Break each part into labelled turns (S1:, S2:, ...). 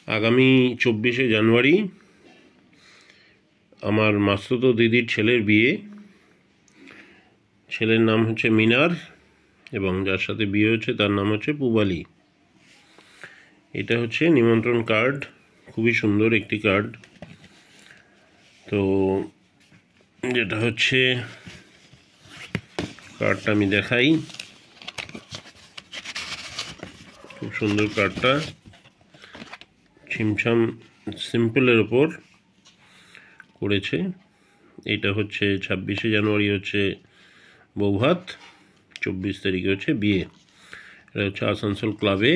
S1: আগামী 24শে জানুয়ারি আমার মাস্তুতো দিদির ছেলের বিয়ে। ছেলের নাম হচ্ছে মিনার এবং যার সাথে বিয়ে হচ্ছে তার নাম হচ্ছে পুবালি। এটা হচ্ছে নিমন্ত্রণ কার্ড, খুবই সুন্দর একটি কার্ড। তো যেটা হচ্ছে কার্ডটা আমি দেখাই, খুব সুন্দর কার্ডটা, ছিমছাম সিম্পলের ওপর করেছে। এটা হচ্ছে 26শে জানুয়ারি হচ্ছে বৌভাত, 24 তারিখে হচ্ছে বিয়ে। এটা হচ্ছে আসানসোল ক্লাবে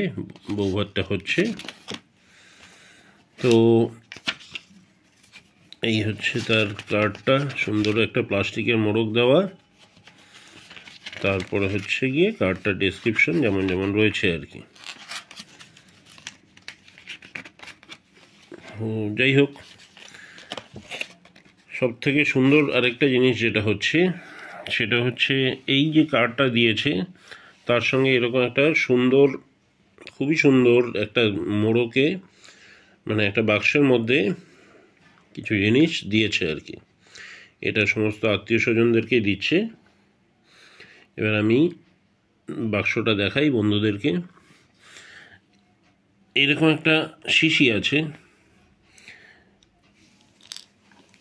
S1: বৌভাতটা হচ্ছে। তো এই হচ্ছে তার কার্ডটা, সুন্দর একটা প্লাস্টিকের মোড়ক দেওয়া। তারপরে হচ্ছে গিয়ে কার্ডটা ডেসক্রিপশন যেমন যেমন রয়েছে আর কি। যাই হোক, সব থেকে সুন্দর আরেকটা জিনিস যেটা হচ্ছে সেটা হচ্ছে এই যে কার্ডটা দিয়েছে তার সঙ্গে এরকম একটা সুন্দর, খুবই সুন্দর একটা মোড়কে, মানে একটা বাক্সের মধ্যে কিছু জিনিস দিয়েছে আর কি। এটা সমস্ত আত্মীয় স্বজনদেরকে দিচ্ছে। এবার আমি বাক্সটা দেখাই বন্ধুদেরকে। এরকম একটা শিশি আছে,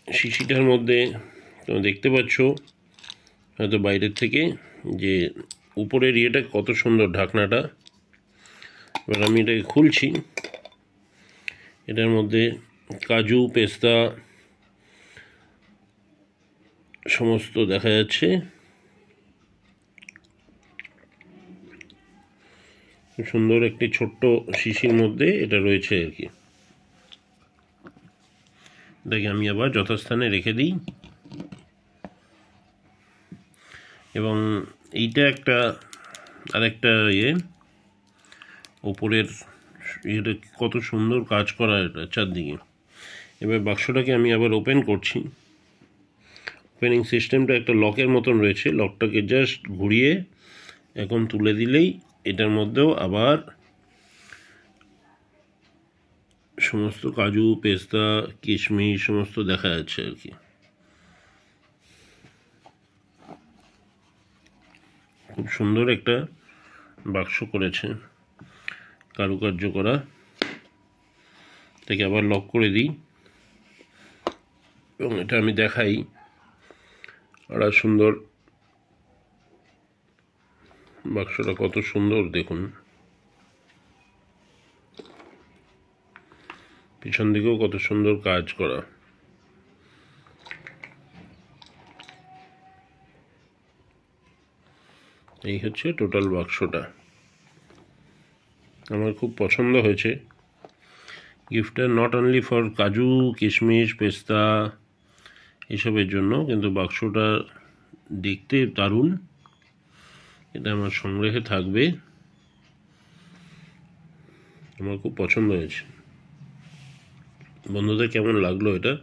S1: শিশিটার মধ্যে তোমরা দেখতে পাচ্ছ হয়তো বাইরের থেকে যে উপরের ইয়েটা কত সুন্দর, ঢাকনাটা। এবার আমি এটাকে খুলছি। এটার মধ্যে কাজু, পেস্তা সমস্ত দেখা যাচ্ছে। খুব সুন্দর একটি ছোট্ট শিশির মধ্যে এটা রয়েছে আর কি। এটাকে আমি আবার যথাস্থানে রেখে দিই। এবং এইটা একটা আরেকটা ওপরের এটা কত সুন্দর কাজ করা এটা চারদিকে। এবার বাক্সটাকে আমি আবার ওপেন করছি। ওপেনিং সিস্টেমটা একটা লকের মতন রয়েছে, লকটাকে জাস্ট ঘুরিয়ে এখন তুলে দিলেই এটার মধ্যেও আবার সমস্ত কাজু, পেস্তা, কিশমিশ সমস্ত দেখা যাচ্ছে আর কি। খুব সুন্দর একটা বাক্স করেছে, কারুকার্য করা। এটাকে আবার লক করে দিই এবং এটা আমি দেখাই। আর সুন্দর বাক্সটা কত সুন্দর দেখুন, পিছন দিকেও কত সুন্দর কাজ করা। এই হচ্ছে টোটাল বাক্সটা। আমার খুব পছন্দ হয়েছে গিফটটা, নট অনলি ফর কাজু, কিশমিশ, পেস্তা এসবের জন্য, কিন্তু বাক্সটা দেখতে দারুণ। এটা আমার সংগ্রহে থাকবে, আমার খুব পছন্দ হয়েছে। বন্ধুদের কেমন লাগলো এটা?